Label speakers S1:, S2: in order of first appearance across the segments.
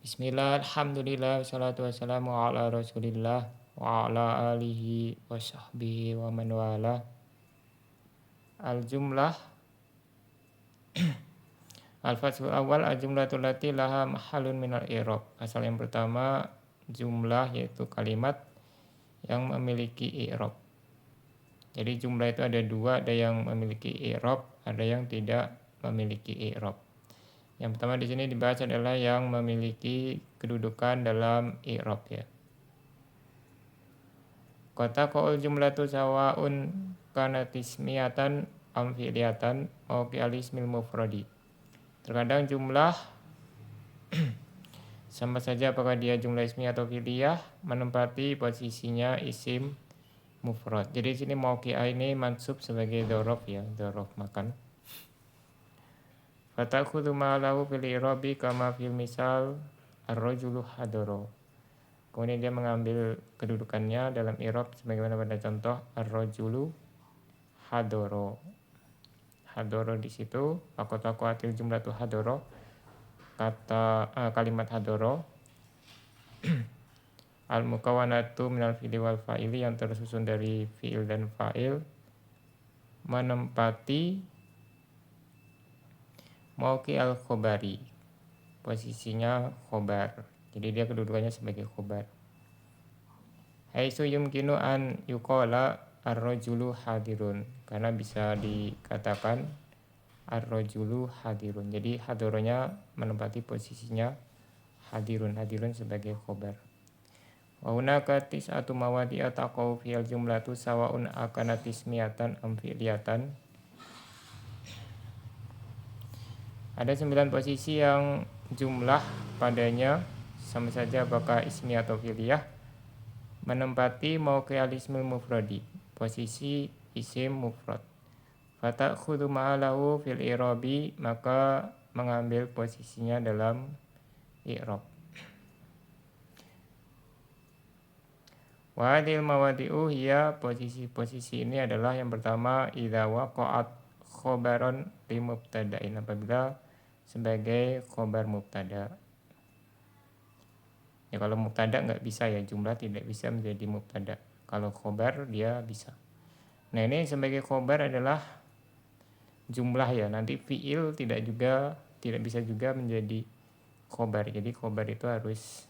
S1: Bismillah, alhamdulillah, wassalatu wassalamu ala rasulillah wa ala alihi wa sahbihi wa man wala. Al-jumlah, al-fasul awal al-jumlatul lati laha mahalun minal i'rab. Asal yang pertama, jumlah yaitu kalimat yang memiliki i'rab. Jadi jumlah itu ada dua, ada yang memiliki i'rab, ada yang tidak memiliki i'rab. Yang pertama di sini dibahas adalah yang memiliki kedudukan dalam i'rab ya. Kota qaul jumlatu sawaun kanat ismiyatan am fi'liyatan au fi'alismil mufradi. Terkadang jumlah sama saja apakah dia jumlah ismiyah atau fi'liyah menempati posisinya isim mufrad. Jadi di sini mauqi'ah ini mansub sebagai dzaraf ya, dzaraf makan. Fatakhudhu ma'alahu fil i'rabi kama fil misal ar-rajulu hadara. Kemudian dia mengambil kedudukannya dalam i'rab sebagaimana pada contoh ar-rajulu hadara. Hadara di situ faqatatil jumlatu hadara, kalimat hadara al-mukawwanatu minal fi'li wal fa'ili yang tersusun dari fi'il dan fa'il menempati mauqi al-khobari, posisinya khobar. Jadi dia kedudukannya sebagai khobar. Haitsu yumkinu an yuqala ar-rajulu hadirun, karena bisa dikatakan ar-rajulu hadirun. Jadi hadirunnya menempati posisinya hadirun, hadirun sebagai khobar. Wa hunaka tis'atu mawadi'a taqau fil jumlatu sawaun akanat ismiyatan am fi'liyatan. Ada 9 posisi yang jumlah padanya sama saja apakah ismiyah atau fi'liyah menempati mauqi'al ismil mufradi, posisi isim mufrad. Fatakhudhu ma'alahu fil i'rabi, maka mengambil posisinya dalam i'rab. Wa hadhil mawadi'u hiya, posisi-posisi ini adalah yang pertama idza waqa'at khobaron li mubtada'in, apabila sebagai khobar mubtada. Ya kalau mubtada nggak bisa ya, jumlah tidak bisa menjadi mubtada. Kalau khobar dia bisa. Nah ini sebagai khobar adalah jumlah ya. Nanti fi'il tidak bisa juga menjadi khobar. Jadi khobar itu harus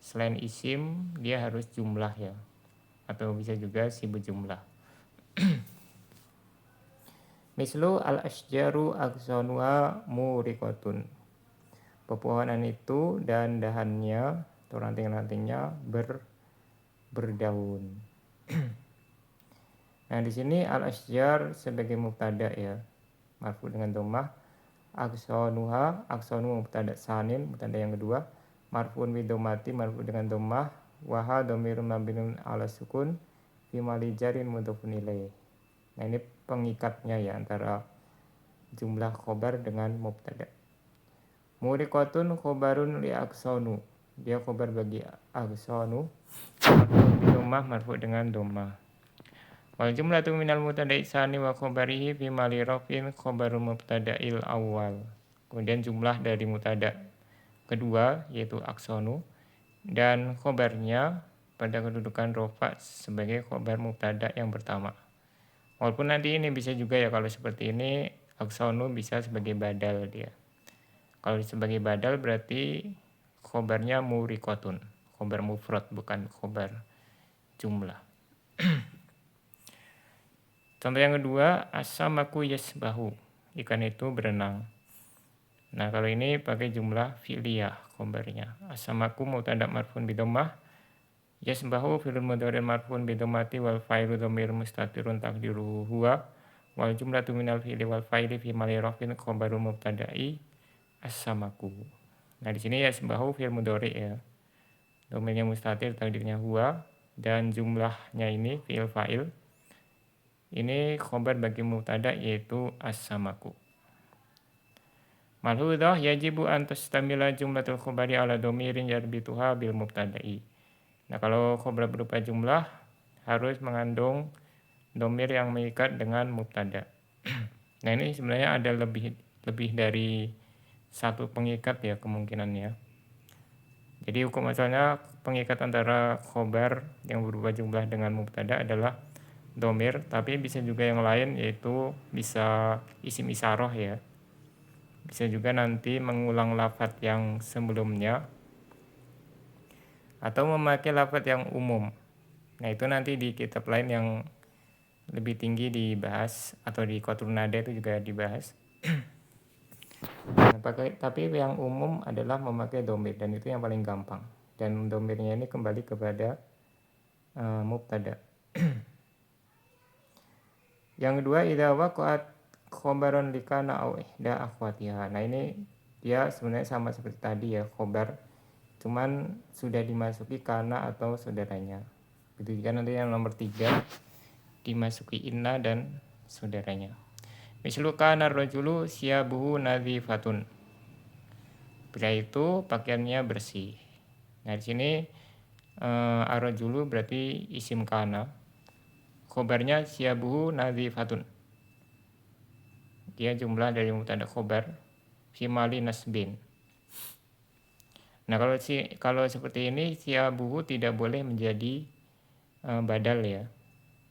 S1: selain isim dia harus jumlah ya. Atau bisa juga sibuk jumlah. Mislu al-asjaru aksanuha muriqatun. Pepohonan itu dan dahannya atau ranting-rantingnya berdaun. Nah di sini al-asjar sebagai mubtada ya, marfu dengan dhammah. Aksanuha, aksanu mubtada sanin, mubtada yang kedua, marfuun bi dhammati, marfu dengan dhammah. Wa dhamirun mabniun ala sukun fi mali jarin mudhofun ilaih. Nah ini pengikatnya ya antara jumlah khobar dengan mubtada. Muriqatun khobarun li aksanu, dia khobar bagi aksanu, marfu bi dhammah, marfu dengan dhammah. Wal jumlatu minal mubtada'i tsani wa khobarihi fi mali rafin khobarul mubtada'il awal. Kemudian jumlah dari mubtada kedua yaitu aksanu dan khobarnya pada kedudukan rofa sebagai khobar mubtada yang pertama. Walaupun nanti ini bisa juga ya, kalau seperti ini aksanu bisa sebagai badal dia. Kalau sebagai badal berarti khobarnya muriqatun, khobar mufrad bukan khobar jumlah. Contoh yang kedua, as-samaku yasbahu, ikan itu berenang. Nah kalau ini pakai jumlah fi'liyah khobarnya. As-samaku mubtada marfuun bi dhammah, yasbahu fi'lun mudhari' marfuun bi dhammati wal fa'ilu dhamir mustatirun taqdiruhu huwa, wal jumlatu minal fi'li wal fa'ili fi mali rafin khobarul mubtada'i as-samaku. Nah di sini yasbahu fi'il mudhari' ya. Dhamirnya mustatir, takdirnya huwa, dan jumlahnya ini fi'il fa'il. Ini khobar bagi mubtada yaitu as-samaku. Malhudhah yajibu an tastamila jumlatul khobari ala dhamirin yarbituha bil mubtada'i. Nah kalau khobar berupa jumlah harus mengandung dhamir yang mengikat dengan mubtada. Nah ini sebenarnya ada lebih dari satu pengikat ya kemungkinannya. Jadi hukum asalnya pengikat antara khobar yang berubah jumlah dengan mubtada adalah domir, tapi bisa juga yang lain, yaitu bisa isim isyarah ya. Bisa juga nanti mengulang lafadz yang sebelumnya atau memakai lafadz yang umum. Nah itu nanti di kitab lain yang lebih tinggi dibahas, atau di Qatrun Nada itu juga dibahas. Nah, tapi yang umum adalah memakai domir, dan itu yang paling gampang. Dan domirnya ini kembali kepada mubtada. Yang kedua, idza waqa'at khobaron likana au ihda akhwatiha. Nah ini dia sebenarnya sama seperti tadi ya, khobar, cuman sudah dimasuki kana atau saudaranya. Begitu juga nanti yang nomor 3 dimasuki inna dan saudaranya. Mislu kana rajulu siyabuhu nadhifatun. Pria itu pakaiannya bersih. Nah di sini ar-rajulu berarti isim kana. Khobarnya siyabuhu nadhifatun. Dia jumlah dari mubtada khobar fi mali nasbin. Nah kalau seperti ini siyabuhu tidak boleh menjadi badal ya.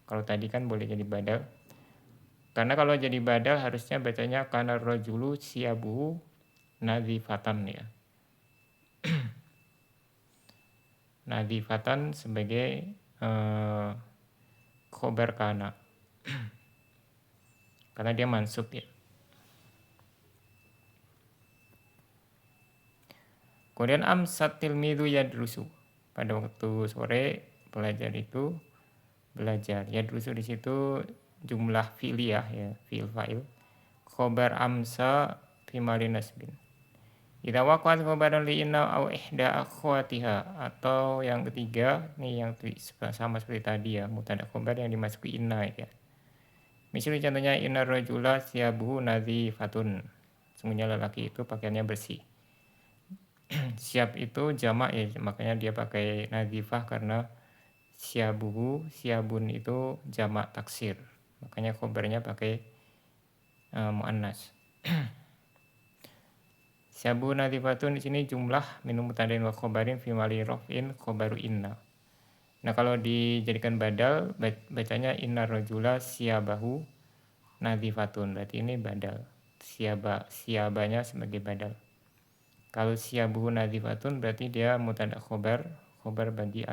S1: Kalau tadi kan boleh jadi badal. Karena kalau jadi badal harusnya bacanya kana rajulu siyabuhu nadhifatan ya. Nadhifatan sebagai khobar kana. Karena dia mansub ya. Kemudian amsat tilmidhu yadrusu. Pada waktu sore pelajar itu belajar. Yadrusu di situ jumlah fi'liyah ya, fi'il fa'il. Khobar amsa fi mali nasbin. Idza waqa'at khobaran li inna au ihda akhwatiha, atau yang ketiga nih yang sama seperti tadi ya, mubtada khobar yang dimasuki inna ya. Misalnya contohnya inna rajula siyabuhu nadhifatun. Sungguhnya lelaki itu pakaiannya bersih. Siap itu jamak ya, makanya dia pakai nadhifah karena siyabuhu, siyabun itu jamak taksir. Makanya khobarnya pakai muannas. Syabu nadhifatun di sini jumlah minum mubtadain wa khobarin fi mali raf'in khobaru inna. Nah kalau dijadikan badal bacanya inna rajula siyabahu nadhifatun. Berarti ini badal. Siyabanya sebagai badal. Kalau siyabuhu nadhifatun berarti dia mubtada khobar bagi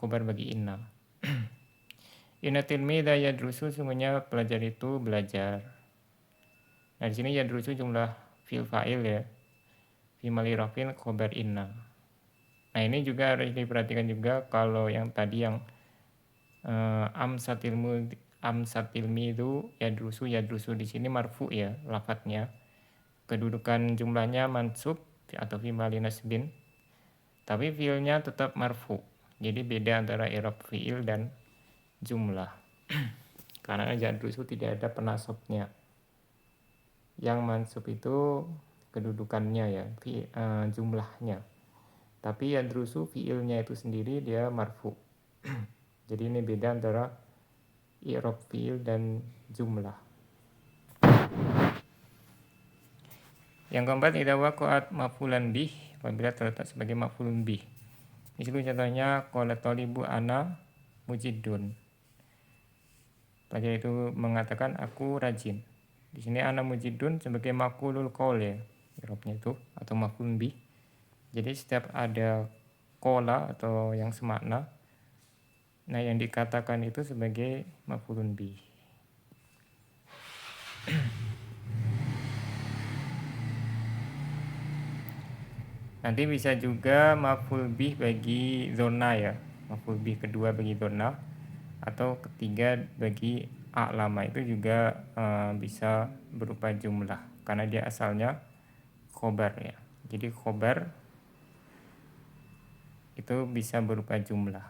S1: khobar bagi inna. Inna tilmidha yadrusu, sungguhnya pelajar itu belajar. Nah di sini yadrusu jumlah fil fa'il ya, fi mali rafin khobar inna. Nah ini juga harus diperhatikan juga kalau yang tadi yang amsatilmidhu yadrusu di sini marfu ya lafadznya. Kedudukan jumlahnya mansub atau fi mali nasbin. Tapi fiilnya tetap marfu. Jadi beda antara i'rab fiil dan jumlah. Karena yadrusu tidak ada penasabnya. Yang mansub itu kedudukannya ya, jumlahnya. Tapi yadrusu fiilnya itu sendiri dia marfu. Jadi ini beda antara i'rab fiil dan jumlah. Yang keempat, idza waqa'at maf'ulan bih, apabila terletak sebagai maf'ulun bih. Di situ contohnya qala talibu ana mujiddun. Pelajar itu mengatakan aku rajin. Di sini ana mujiddun sebagai maqulul qaul ya, i'rabnya itu atau maf'ulun bih. Jadi setiap ada qala atau yang semakna, nah yang dikatakan itu sebagai maf'ulun bih. Nanti bisa juga maf'ul bih bagi zona ya, maf'ul bih kedua bagi zona, atau ketiga bagi a'lama itu juga bisa berupa jumlah karena dia asalnya khobar ya. Jadi khobar itu bisa berupa jumlah.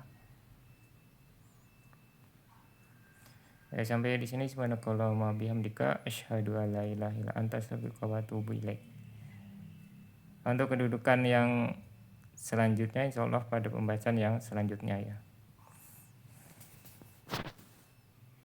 S1: Ya, sampai di sini subhanakallahumma bihamdika asyhadu an la ilaha illa anta astaghfiruka wa atubu ilaik. Untuk kedudukan yang selanjutnya insyaallah pada pembahasan yang selanjutnya ya.